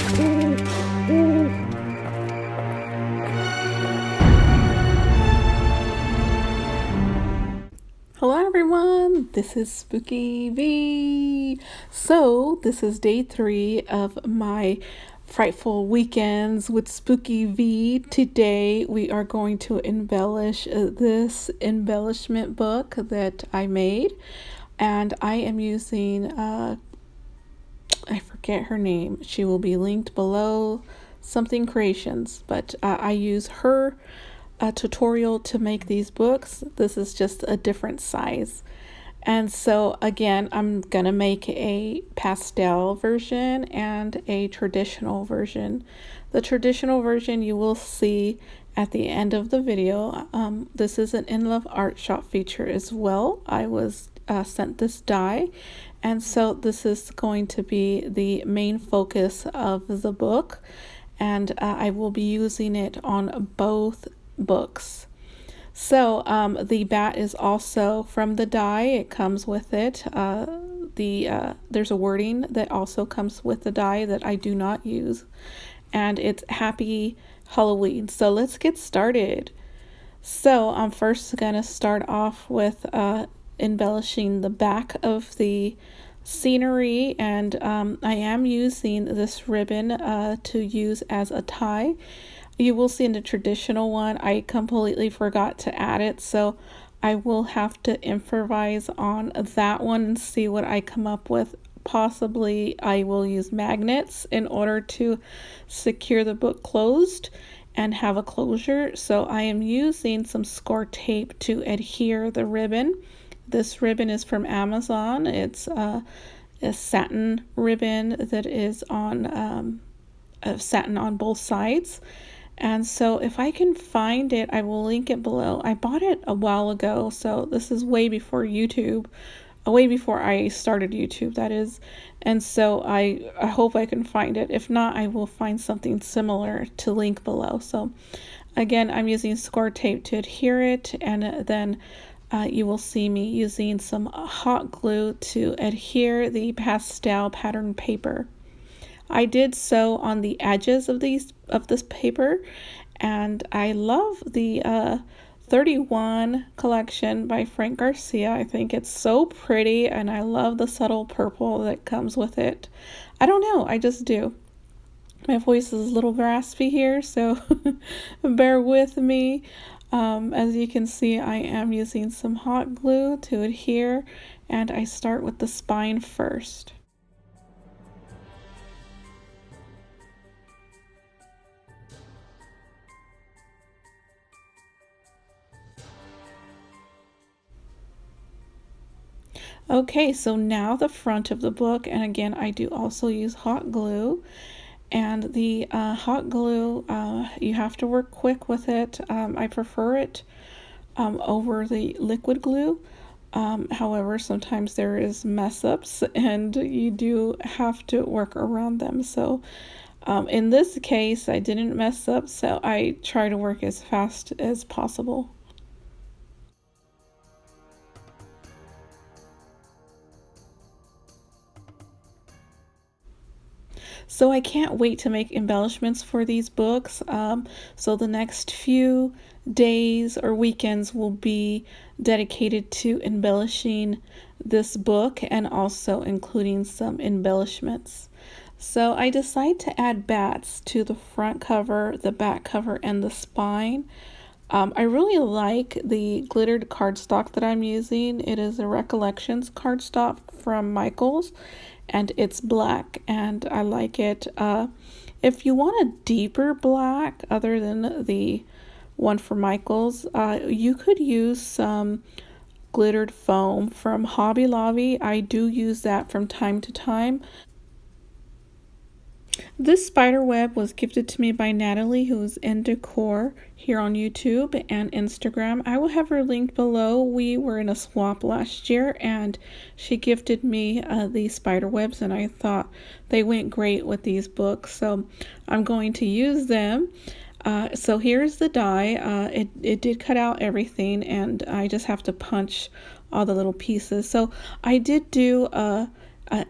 Hello everyone, this is Spooky V. So this is day 3 of my frightful weekends with Spooky V. Today we are going to embellish this embellishment book that I made, and I am using I forget her name. She will be linked below, something creations, but I use her tutorial to make these books. This is just a different size. And so again, I'm gonna make a pastel version and a traditional version. The traditional version you will see at the end of the video. This is an In Love Art Shop feature as well. I was sent this die, and so this is going to be the main focus of the book, and I will be using it on both books. So the bat is also from the die. It comes with it. There's a wording that also comes with the die that I do not use, and it's Happy Halloween. So let's get started. So I'm first gonna start off with embellishing the back of the scenery, and I am using this ribbon to use as a tie. You will see in the traditional one, I completely forgot to add it, so I will have to improvise on that one and see what I come up with. Possibly I will use magnets in order to secure the book closed and have a closure. So I am using some score tape to adhere the ribbon. This ribbon is from Amazon. It's a satin ribbon that is on satin on both sides. And so if I can find it, I will link it below. I bought it a while ago, so this is way before YouTube, way before I started YouTube, that is. And so I hope I can find it. If not, I will find something similar to link below. So again, I'm using score tape to adhere it, and then you will see me using some hot glue to adhere the pastel pattern paper. I did sew on the edges of this paper, and I love the 31 collection by Frank Garcia. I think it's so pretty, and I love the subtle purple that comes with it. I don't know, I just do. My voice is a little raspy here, so bear with me. As you can see, I am using some hot glue to adhere, and I start with the spine first. Okay, so now the front of the book, and again, I do also use hot glue. And the hot glue, you have to work quick with it. I prefer it over the liquid glue. However, sometimes there is mess ups and you do have to work around them. So in this case, I didn't mess up, so I try to work as fast as possible. So I can't wait to make embellishments for these books. So the next few days or weekends will be dedicated to embellishing this book and also including some embellishments. So I decided to add bats to the front cover, the back cover, and the spine. I really like the glittered cardstock that I'm using. It is a Recollections cardstock from Michaels, and it's black, and I like it. If you want a deeper black other than the one from Michaels, you could use some glittered foam from Hobby Lobby. I do use that from time to time. This spider web was gifted to me by Natalie, who's in decor here on YouTube and Instagram. I will have her linked below. We were in a swap last year, and she gifted me these spider webs, and I thought they went great with these books, so I'm going to use them. So here's the die. It did cut out everything, and I just have to punch all the little pieces. So I did do a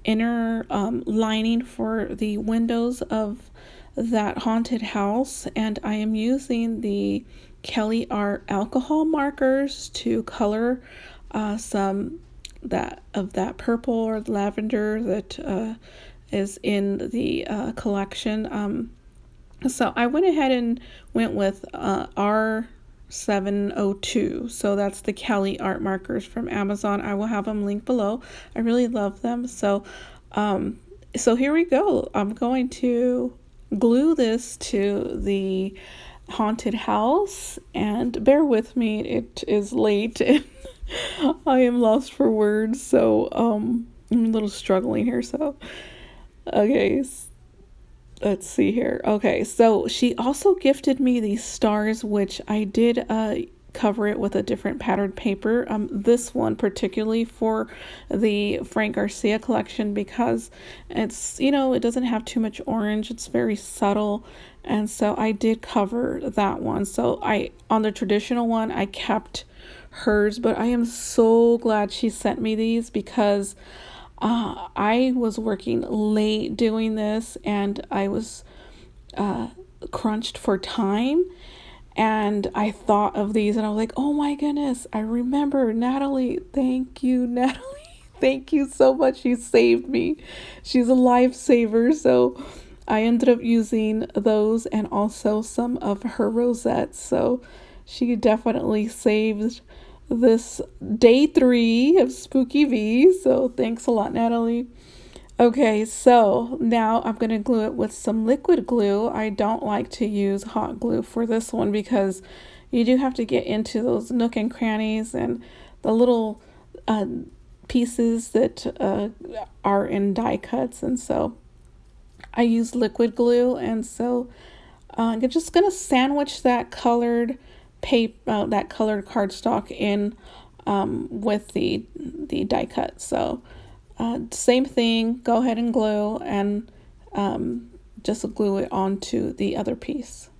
inner lining for the windows of that haunted house, and I am using the Kelly Art alcohol markers to color some that purple or lavender that is in the collection. So I went ahead and went with R702. So that's the Kelly art markers from Amazon. I will have them linked below. I really love them. So here we go. I'm going to glue this to the haunted house, and bear with me, it is late and I am lost for words, so I'm a little struggling here. So okay, let's see here. Okay, so she also gifted me these stars, which I did cover it with a different patterned paper. This one particularly for the Frank Garcia collection, because it's, it doesn't have too much orange. It's very subtle. And so I did cover that one. So on the traditional one, I kept hers, but I am so glad she sent me these, because I was working late doing this, and I was crunched for time, and I thought of these and I was like, oh my goodness, I remember Natalie. Thank you, Natalie. Thank you so much. You saved me. She's a lifesaver. So I ended up using those and also some of her rosettes. So she definitely saved this day 3 of Spooky V. So thanks a lot, Natalie. Okay, so now I'm going to glue it with some liquid glue. I don't like to use hot glue for this one, because you do have to get into those nook and crannies and the little pieces that are in die cuts. And so I use liquid glue, and so I'm just going to sandwich that colored paper, that colored cardstock in with the die cut. So same thing, go ahead and glue, and just glue it onto the other piece.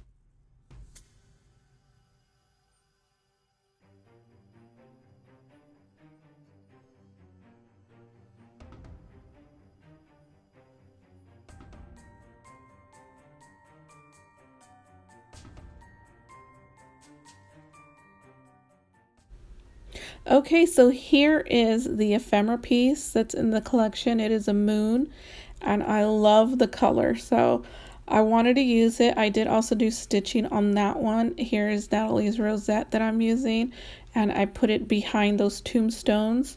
Okay, so here is the ephemera piece that's in the collection. It is a moon, and I love the color, so I wanted to use it. I did also do stitching on that one. Here is Natalie's rosette that I'm using, and I put it behind those tombstones.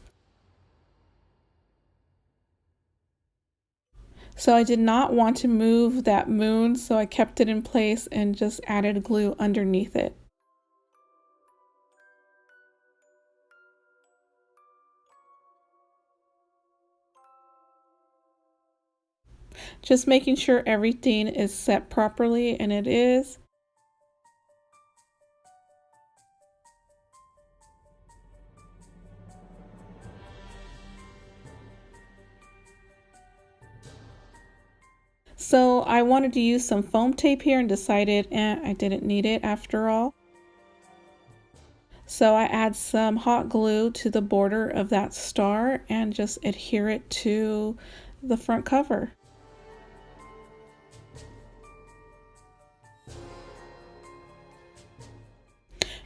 So I did not want to move that moon, so I kept it in place and just added glue underneath it. Just making sure everything is set properly, and it is. So I wanted to use some foam tape here and decided I didn't need it after all. So I add some hot glue to the border of that star and just adhere it to the front cover.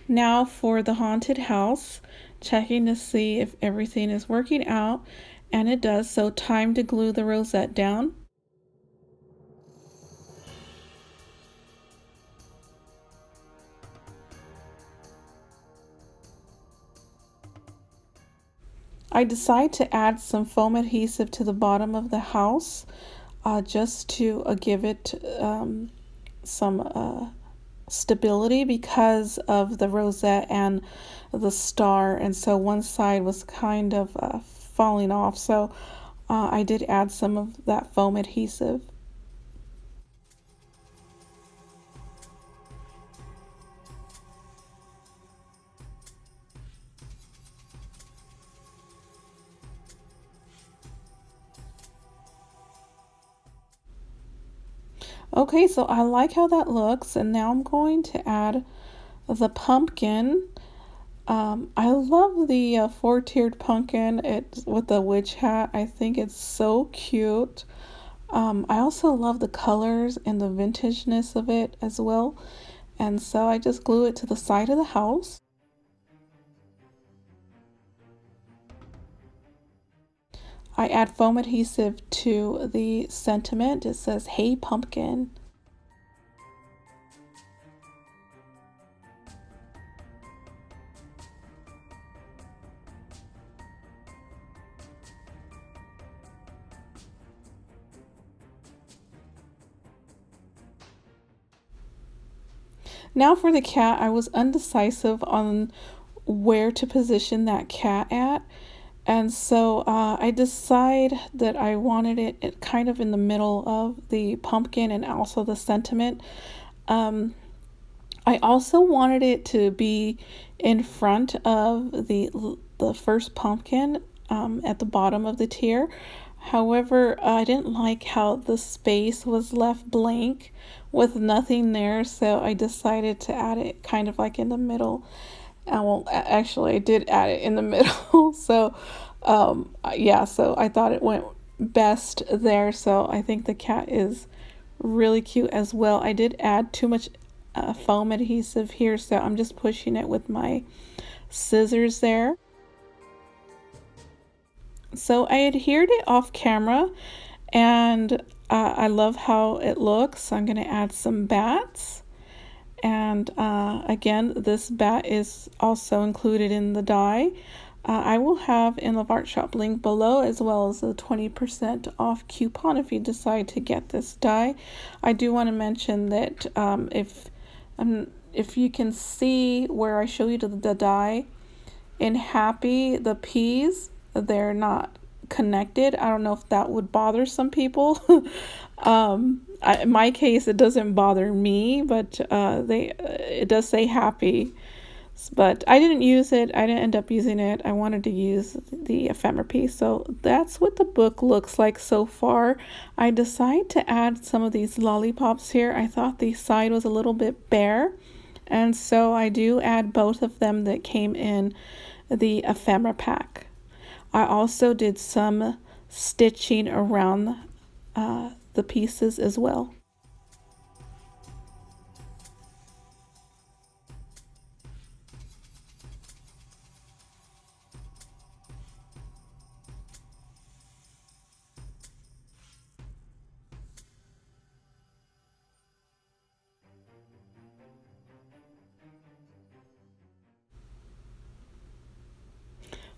Now for the haunted house, checking to see if everything is working out, and it does, so time to glue the rosette down. I decide to add some foam adhesive to the bottom of the house just to give it some stability because of the rosette and the star, and so one side was kind of falling off, so I did add some of that foam adhesive. Okay, so I like how that looks, and now I'm going to add the pumpkin. I love the four-tiered pumpkin. It's with the witch hat. I think it's so cute. I also love the colors and the vintageness of it as well. And so I just glue it to the side of the house. I add foam adhesive to the sentiment. It says, "Hey pumpkin." Now for the cat, I was undecisive on where to position that cat at. And so I decide that I wanted it kind of in the middle of the pumpkin and also the sentiment. Um, I also wanted it to be in front of the first pumpkin at the bottom of the tier. However, I didn't like how the space was left blank with nothing there, so I decided to add it kind of like in the middle. Well, actually, I did add it in the middle. So, yeah, so I thought it went best there. So I think the cat is really cute as well. I did add too much foam adhesive here, so I'm just pushing it with my scissors there. So I adhered it off camera, and I love how it looks. I'm going to add some bats. And again, this bat is also included in the die. I will have in the Art Shop link below, as well as a 20% off coupon if you decide to get this die. I do want to mention that if you can see where I show you the die, in Happy, the P's, they're not connected. I don't know if that would bother some people. In my case, it doesn't bother me, but it does say Happy. But I didn't use it. I didn't end up using it. I wanted to use the ephemera piece. So that's what the book looks like so far. I decided to add some of these lollipops here. I thought the side was a little bit bare. And so I do add both of them that came in the ephemera pack. I also did some stitching around the pieces as well.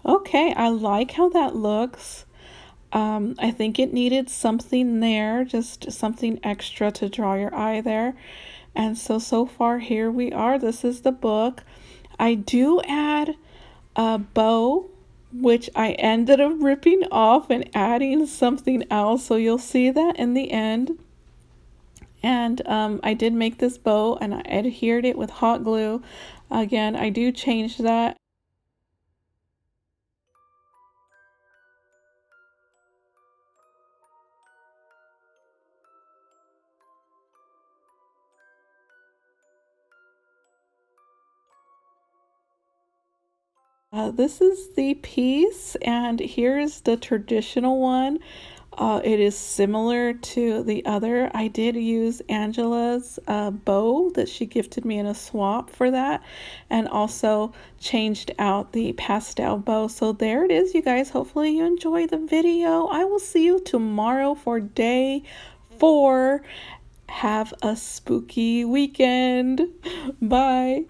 Okay, I like how that looks. I think it needed something there, just something extra to draw your eye there. And so far here we are. This is the book. I do add a bow, which I ended up ripping off and adding something else. So you'll see that in the end. And I did make this bow and I adhered it with hot glue. Again, I do change that. This is the piece, and here's the traditional one. It is similar to the other. I did use Angela's bow that she gifted me in a swap for that, and also changed out the pastel bow. So there it is, you guys. Hopefully you enjoy the video. I will see you tomorrow for day 4. Have a spooky weekend. Bye.